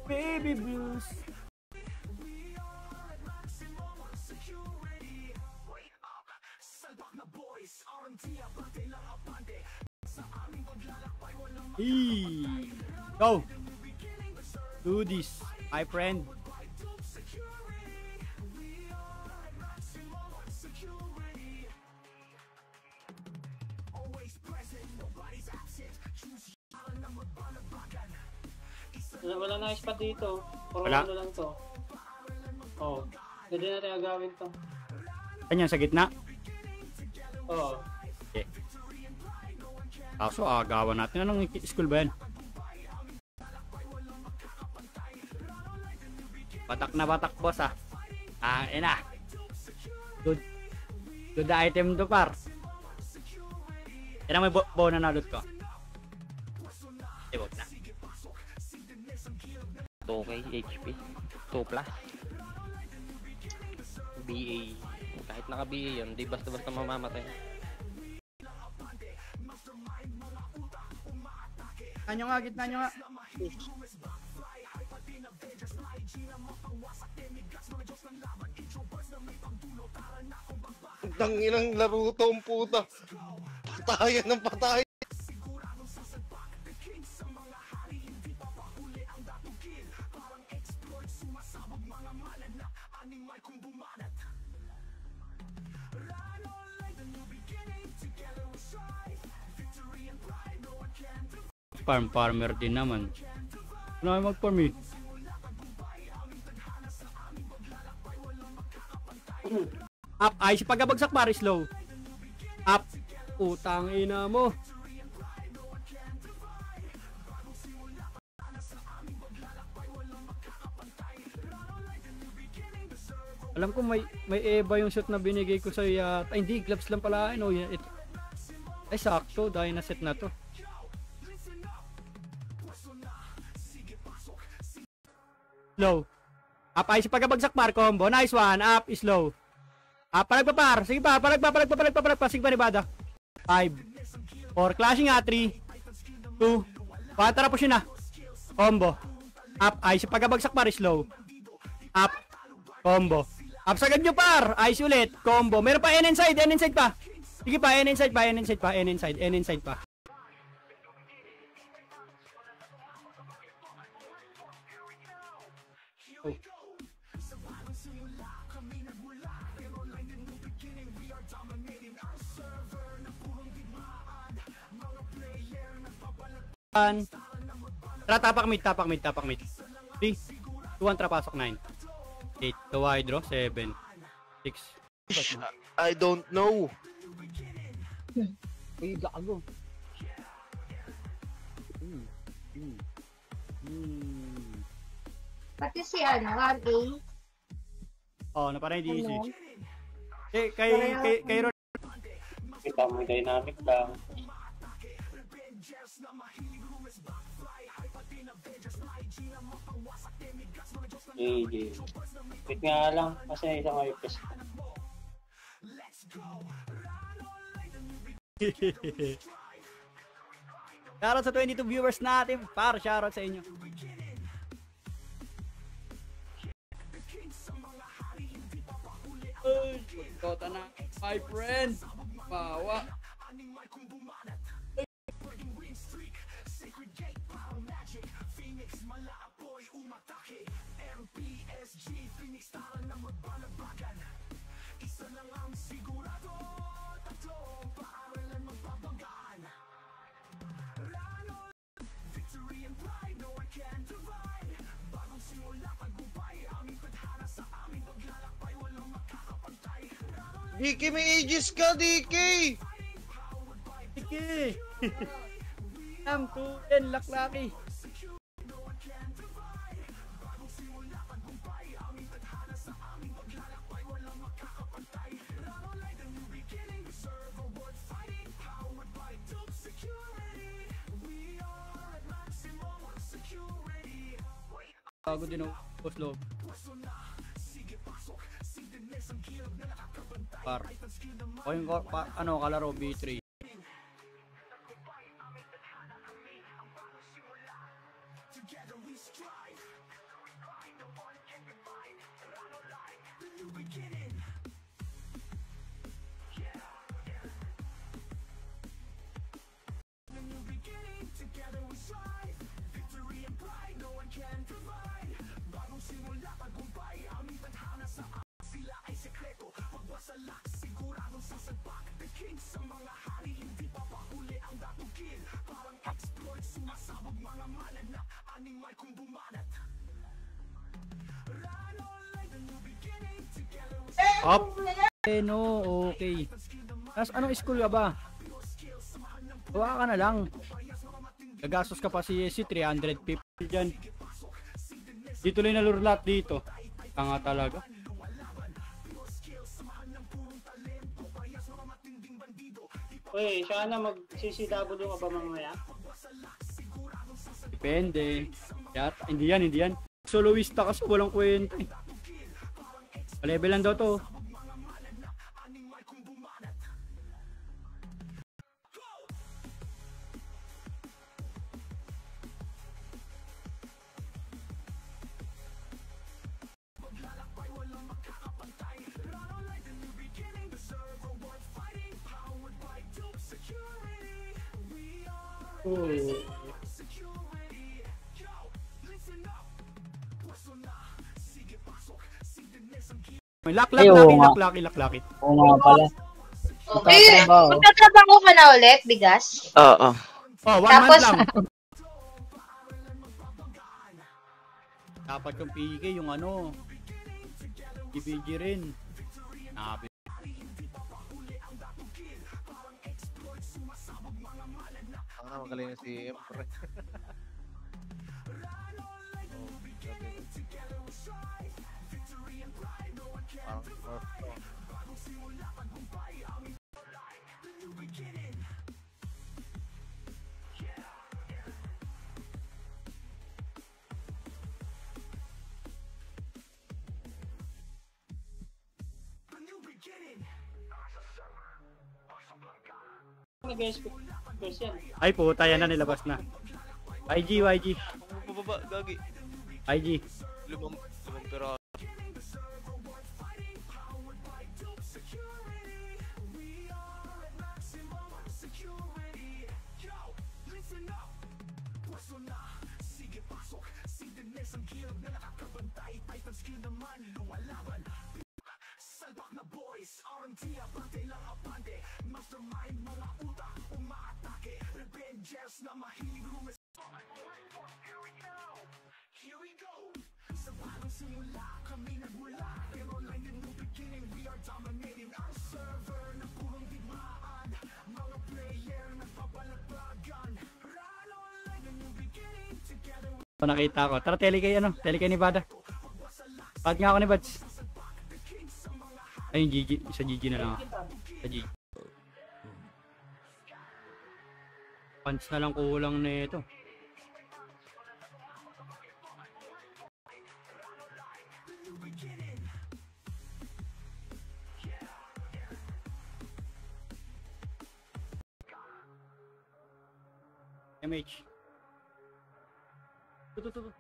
Baby blues. Go. Do this, my friend. Wala na spot dito. Puro Wala. ano lang to. Oh, pwede na tayo gawin to. Kanya sa gitna. Oo. Okay. Kaso agawan natin. Anong school ba yan? Batak na batak, boss ah. Na. Good item to, par. Yan ang may bow na nalot ko. Ibog na. 2k HP. 2 plus. BA. Kahit naka BA yun, di basta-basta mamamatay. Gitna nyo nga, gitna nyo nga. Ang inang laro to ang puta. Patayan ng patayan. Farmer din naman. Ano ay mag-farm eh? Up, ay si pagkabagsak pare slow. Up. Utang ina mo. Alam ko may Eva yung shot na binigay ko sa ay hindi, gloves lang pala. No, ay sakto dahil na set na to. Slow. Up ay si pagkabagsak par combo. Nice one. Up is low. Up palag pa par. Sige pa, palag pa. Sige pa ni Bada. 5 4 clashing nga 3 2 1. Tara push na. Combo. Up ay si pagkabagsak par is low. Up. Combo. Up sagad nyo par. Ice ulit. Combo. Meron pa N inside pa. Sige pa, N inside pa. Oh. Tara, tapak mid. 3 2 1, trapasok 9 8 to wide draw 7 6. I don't know. Uy, gago. Pati si RA. Oh, na parang hindi easy. Kay Ron. Kita mo dynamic lang. Wait nga lang kasi isang IPS. Shoutout sa 22 viewers natin. Shoutout sa inyo. Kota na, my friend. Bawa. DK, may aegis ka, DK! Sige. Tam to den laklaki. Bago din ako post loob. Par. O yung ano kalaro B3. Up. No, okay. Tapos anong school ka ba? Huwag ka na lang. Gagastos ka pa si 350 dyan. Dito lang nalurlat dito. Tanga talaga. Uy, siya na mag-CCW ka ba mamaya? Depende. Yata, hindi yan. Soloista kasi walang kwenta eh. Level lang daw to. May laklak, laki. Oo nga pala. Eh, magtatrabaho ka na ulit, bigas? Oo. Oh, 1 Tapos, month lang. Dapat yung PK, yung ano, IBG rin. Nabi. Ang magaling na si Emre. Mag-guess yan. Ay puta, yan na nilabas na. YG. Baba, gagi. YG. Lumang pera. Nakita ko. Tara, tele kay Nevada. Pag nga ako ni Bads. Ay, yung GG. Sa GG na lang ako. Sa GG. Punch na lang kulang na ito. MH. Tuh.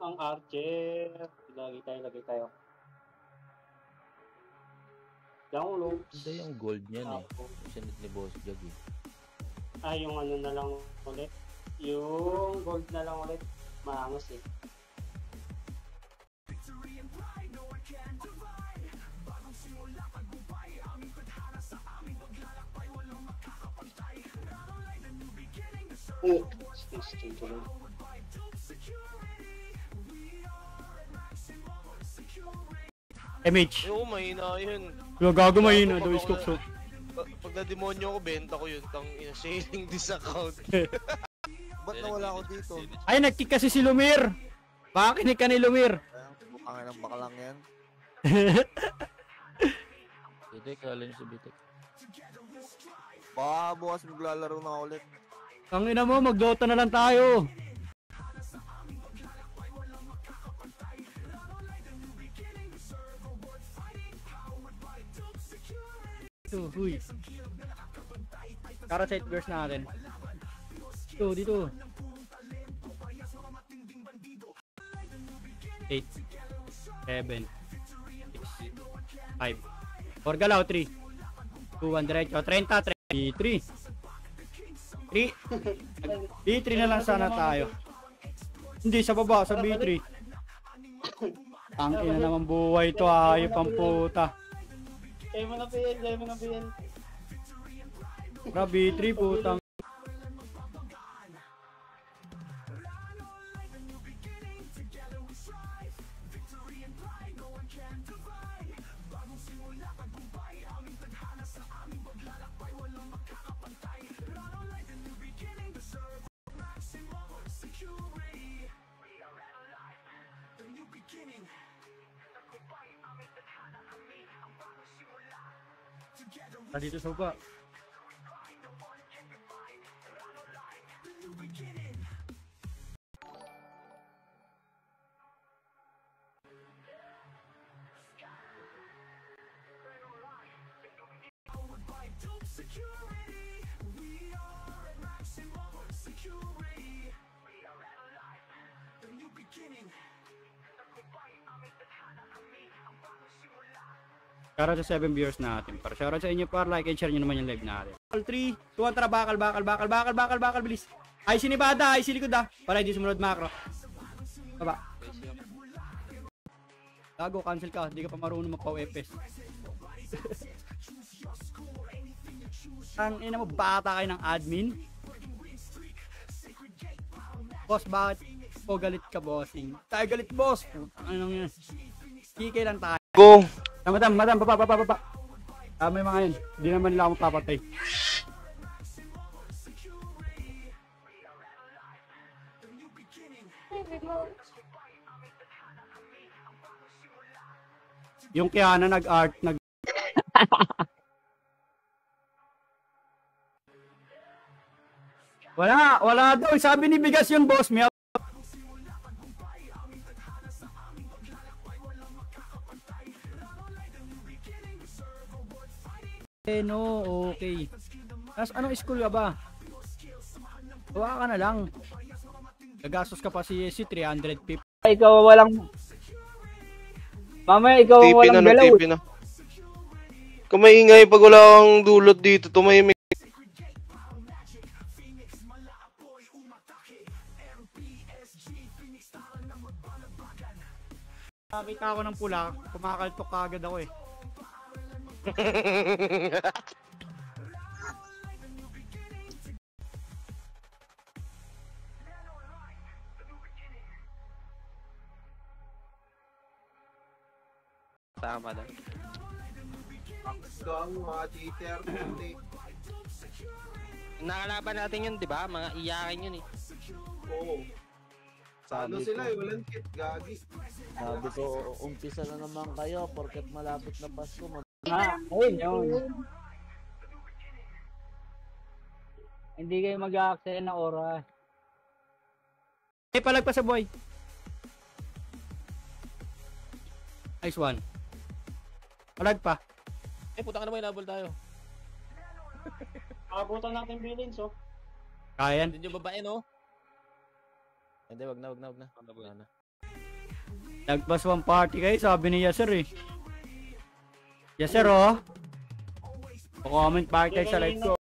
Ang Archer. Lagay tayo. Download. Hindi yung gold niyan eh. Sinit ni Boss Jag eh. Ah, yung ano na lang ulit. Yung gold na lang ulit. Maangas eh. Oh, MH. Oo, mahina yun. Yung gago mahina daw is cookso. Pag na-demonyo ko, benta ko yun. Tang ina-sailing this account. Ba't nawala ako dito? Ay, nag-kick kasi si Lumir. Baka kinik ka ni Lumir. Ang ng bakalang yan. Bitek, kala niyo si Bitek. Baka bukas maglalaro na ulit. Ang ina mo, mag-Dota na lang tayo. Ito, huy. Tara set verse natin. Dito. 8 7 6 5 4 galaw, 3 2 1 diretso, 30 33 B3 na lang sana tayo. Hindi, sa baba, sa B3. Ang ina naman buhay to, ayop ang puta. Kaya mo na PL, kaya mo na PL. Bra, B3 putang. Dito sa baba. Shoutout sa 7 viewers natin. Para shoutout sa inyo, par like and share nyo naman yung live natin. 3, 2, tara, bakal, bilis. Ay, sinibada, ay, silikod ah. Para hindi sumunod macro. Baba. Gago, cancel ka. Hindi ka pa marunong magpa-UFS. Ang ina mo, bata kayo ng admin. Boss, bakit po galit ka, bossing? Tayo galit, boss. Anong yan? Kikay lang tayo. Go! Madam, baba. Tama yung mga yun. Hindi naman nila akong papatay. Yung Kiana nag-art, Wala daw. Sabi ni Bigas yun, boss. May no, okay. Tapos anong school ka ba? Huwag ka na lang. Gagastos ka pa si 350. Ikaw walang... Mamaya ikaw walang galaw. TP na. Kumaingay pag wala kang dulot dito, tumahimik. Nakita ako ng pula, kumakaltok kagad ako eh. Tama na. Nakalaban natin yun, di ba? Mga iyakin yun eh. Oo. Ano sila eh, walang kit, gagi. Sabi ko, umpisa na naman kayo porket malapit na Pasko. Ayun yun. Hindi kayo mag-a-access na oras. Ay, palag pa sa boy. Nice one. Palag pa. Putang na mo, inabol tayo. Nakabutan natin bilins, oh. Kayan. Hindi nyo babae, no? Hindi, wag na. Nagpas one party kayo, sabi ni Yasser eh. Yasser oh. Comment party kayo sa live ko.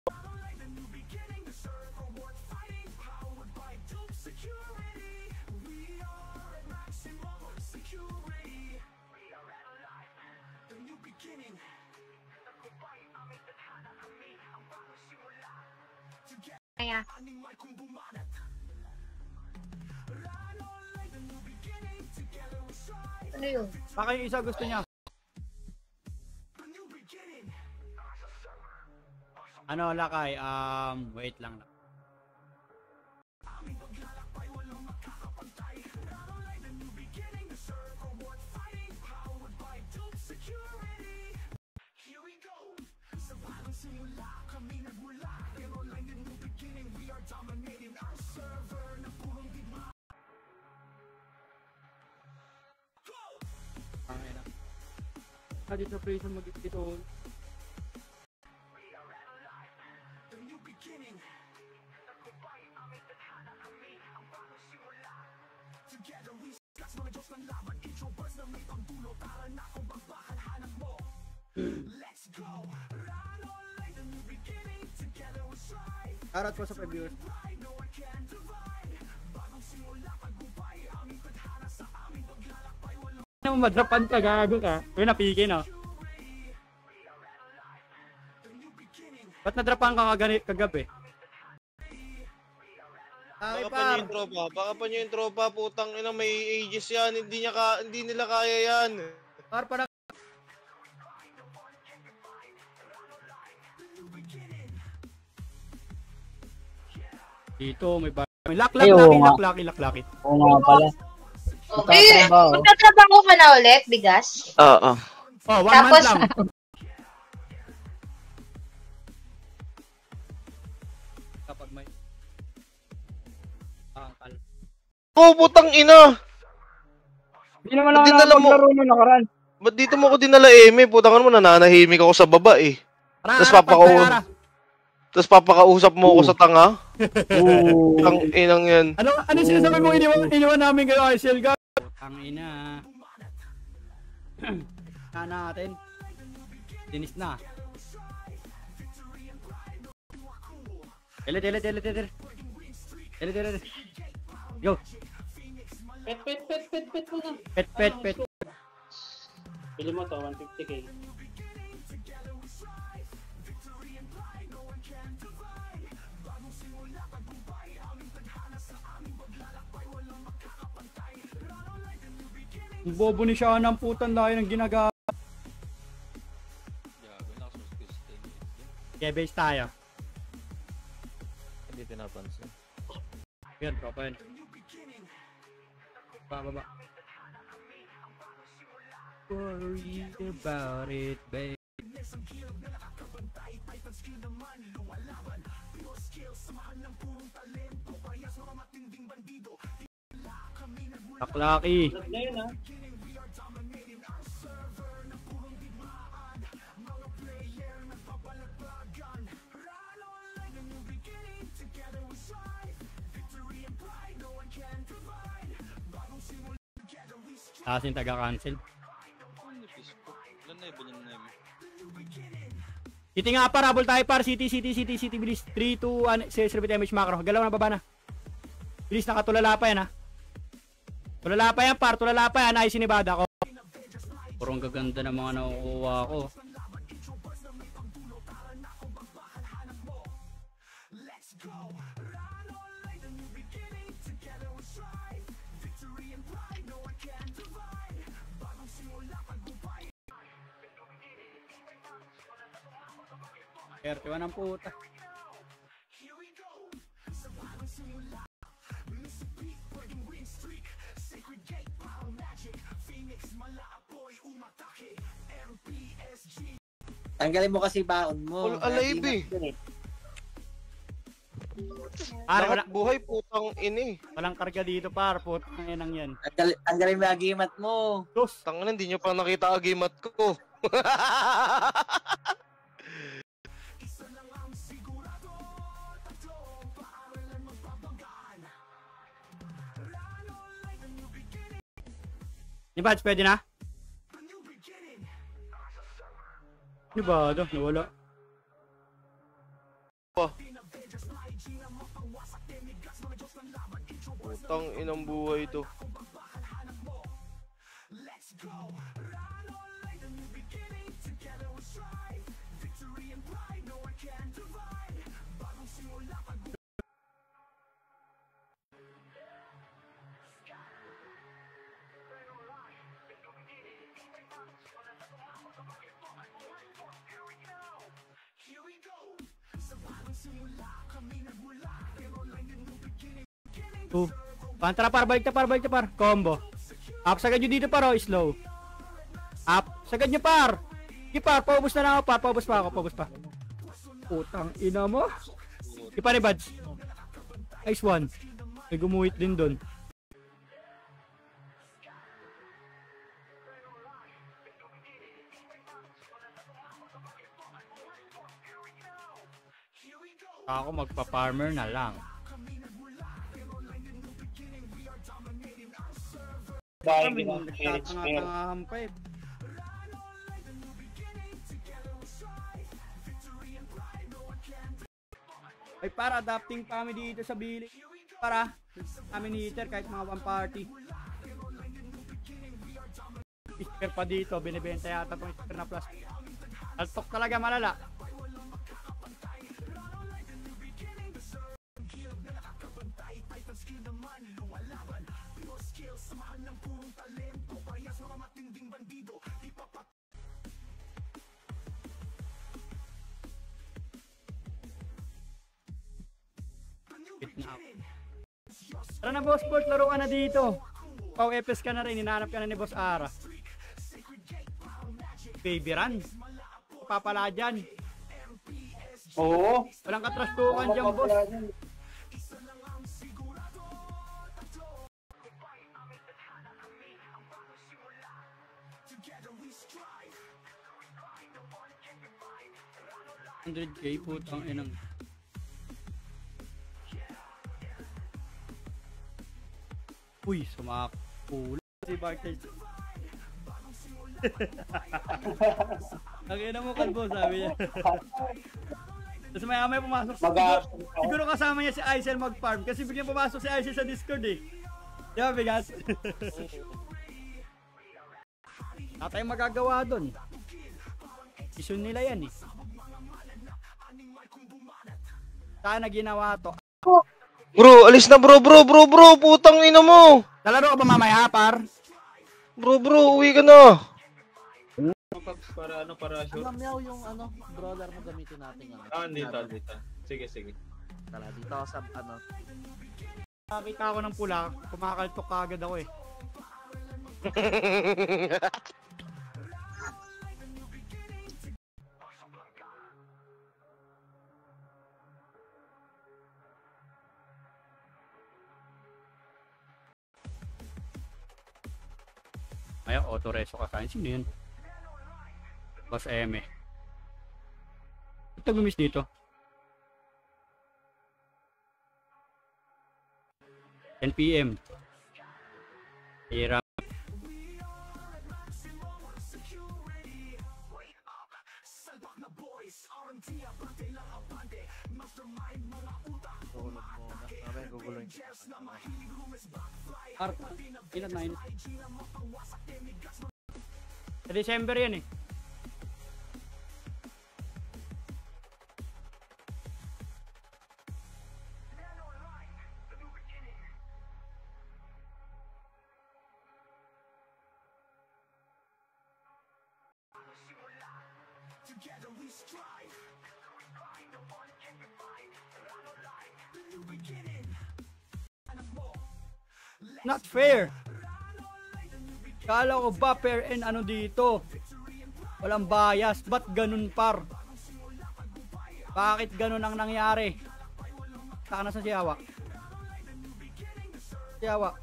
Kaya. Ano yun? Baka yung isa gusto niya. Ano lakay? Wait lang. Dito prison mag-dito. Shoutout po sa viewers. Ano madrapan ka, gago ka. Uy, napiki no. Ba't nadrapan ka kagabi? Ay, Baka pa niyo yung tropa. Baka pa niyo yung tropa. Putang ina, may ages yan. Hindi nila kaya yan. Para. Dito, may laklaki. Oo nga pala. Okay, magtatrabaho ka na ulit, bigas? Oo. Oh, 1 Tapos, month lang. Kapag may Oh, putang ina. Hindi naman ako Dinala mo. nakapaglaro nung nakaraan. Ba't dito mo ko dinala, Eme? Putang mo, nananahimik ako sa baba eh. Tapos papakausap mo ako sa tanga. Putang inang yan. Ano sinasabi mo iniwan namin kayo, Arcel? Ang ina. Natin. Dinis na. Tele. Go. Pet mo na. Pet. Bili mo to, 150k. Ang bobo ni siya ng putan dahil ng ginagawa. Okay, base tayo. Hindi pinapansin. Yan, tropa yun. Baba. Worry about it, babe. Taklaki. Lag na yun, ha? Tasin taga-cancel. City nga par, habol tayo par. City, bilis. 3, 2, 1, repeat damage macro. Galaw na, baba na. Bilis, nakatulala pa yan ha. Tulala pa yan par, tulala pa yan. Ay, sinibada ko. Purong gaganda ng mga nakukuha ko. Kertiwan ng puta. Tanggalin mo kasi baon mo. Alive eh. Lahat buhay putang ini. Walang karga dito par, putang inang yan. Tanggalin mo yung agimat mo. Tos. Tangan, hindi nyo pa nakita agimat ko. Ni Bads, pwede na? Ni ba? Nawala. Putang inang buhay to. Pantara par, balik na par. Combo. Up, sagad nyo dito par, slow. Up, sagad nyo par. Sige par, paubos na ako par, paubos pa. Putang ina mo. Sige pa ni Bads. Nice one. May gumuhit din dun. Ako magpa-farmer na lang. Dahil gina, Nagtatanga-tangahan. Ay para adapting kami dito sa bilik. Para kami ni Heater kahit mga one party. Speaker pa dito, binibenta yata itong speaker na plus. Altok talaga malala. Tara na boss Bort, laro ka na dito. Pau FS ka na rin, hinahanap ka na ni Boss Ara. Baby run. Papala dyan. Oo. Walang katrastukan dyan boss. $100K putang inang. Uy, sumakula si Bartel. Nakina mo kalbo, sabi niya. Tapos may pumasok. Siguro kasama niya si Aisel mag-farm. Kasi bigyan pumasok si Aisel sa Discord eh. Di ba, Bigas? Wala tayong magagawa doon. Isun nila yan eh. Sana ginawa to. Bro, alis na bro, putang ina mo. Lalaro ka ba mamaya, par? Bro, uwi ka na. Para sure. Meow yung brawler mo gamitin natin Dito. Sige. Tala, dito ako sa Nakita ako ng pula, kumakaltok kagad ako eh. Ay, auto-reso ka kain. Sino yun? Boss Eme. Ito gumis dito. 10 PM. Hirap. Ilan na yun? Sa December yan eh. Not fair. Kala ko ba fair and ano dito? Walang bias. Ba't ganun par? Bakit ganun ang nangyari? Saka na sa siyawa. Siyawa.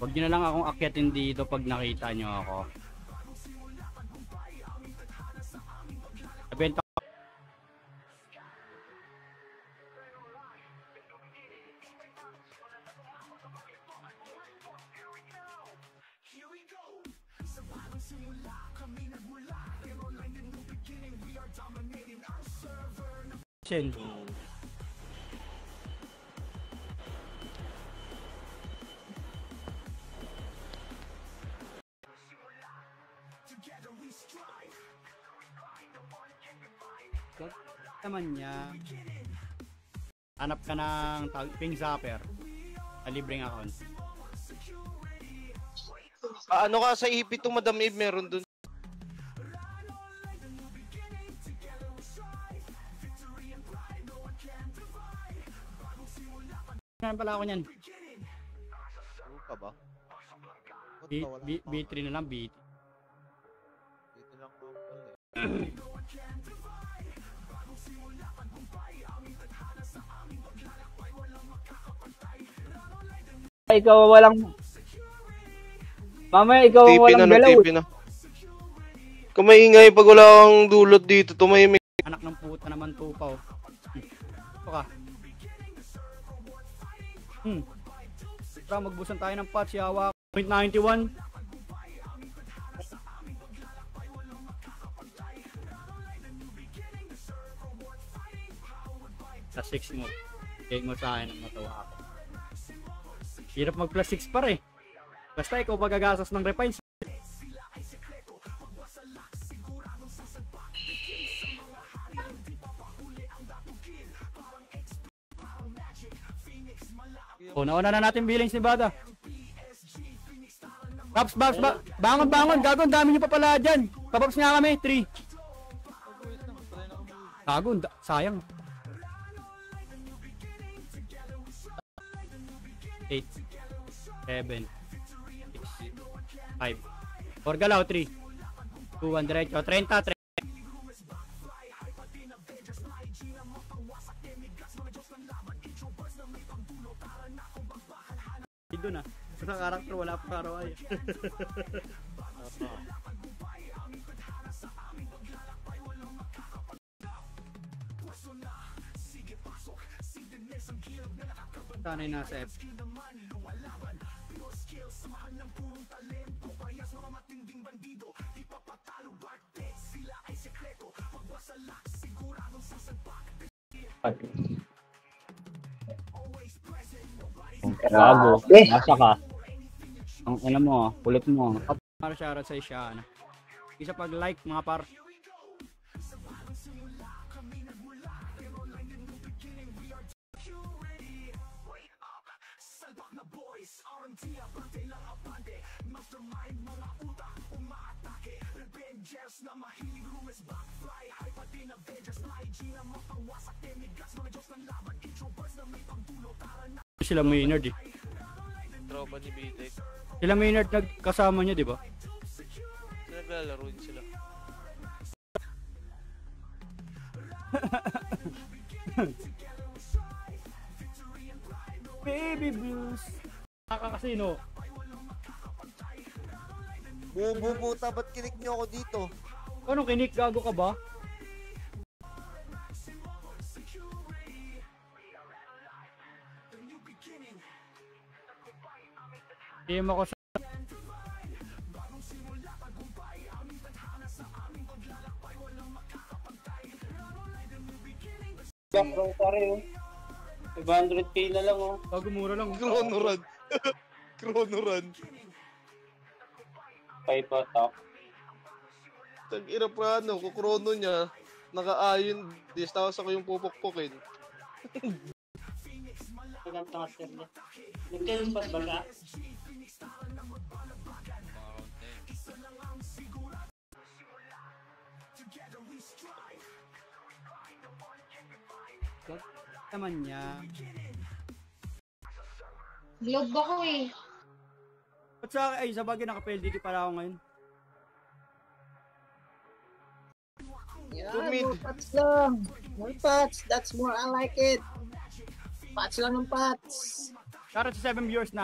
Huwag nyo na lang akong akyatin dito pag nakita nyo ako. Nabenta ko. Chen. Naman niya. Hanap ka ng ping zapper na libreng account. Ano ka sa EP to Madam Eve, meron dun. Saan pala ako niyan? Ano ka ba? B3 na lang, B3. Dito lang ako pala. Ikaw walang... Mamaya ikaw TP walang na, galaw. TP na. Kung maingay pag wala kang dulot dito, tumahimik Anak ng puta naman tupaw. Ito ka. Tara, magbusan tayo ng patch. Yawa. 0.91. Sa 6 mo. Kaya mo sa akin ang matawa ako. Hirap mag plus 6 pa rin. Basta ikaw pagagasas ng refines. O, nauna na natin billings ni Bada. Pops, bangon, gago, ang dami nyo pa pala dyan. Papops nga kami, 3. Gago, sayang. 8, 7, 6, 5. 4 galaw, 3, 2, 1, diretso, 30, 30. Doon na. Sa karakter wala pa karaway. Sana'y nasa F. Gago. Nasa ka. Ang ina mo, kulit mo. Para shoutout sa isya. Isa pag like mga par. Sila Maynard eh. Tropa ni Bitek. Sila Maynard nagkasama niya, di ba? Naglalaro din sila. Baby blues. Nakakasino. Bububuta, ba't kinik nyo ako dito? Anong kinik? Gago ka ba? Team ako sa Bro, pare oh. 500k na lang oh. bago mura lang. Chrono run. Chrono run. 5 top. Tag-ina pa ano, kukrono niya. Naka-ayon. Tapos ako yung pupukpukin. Pagkanta nga sir niya. Nagkaroon pa ba ka? Naman niya. Globe ako eh. Ba't sa ay sa bagay naka-PLDT pala ako ngayon? Yeah, more pats lang. More pats. That's more I like it. Pats lang ng pats. Shoutout sa 7 viewers na.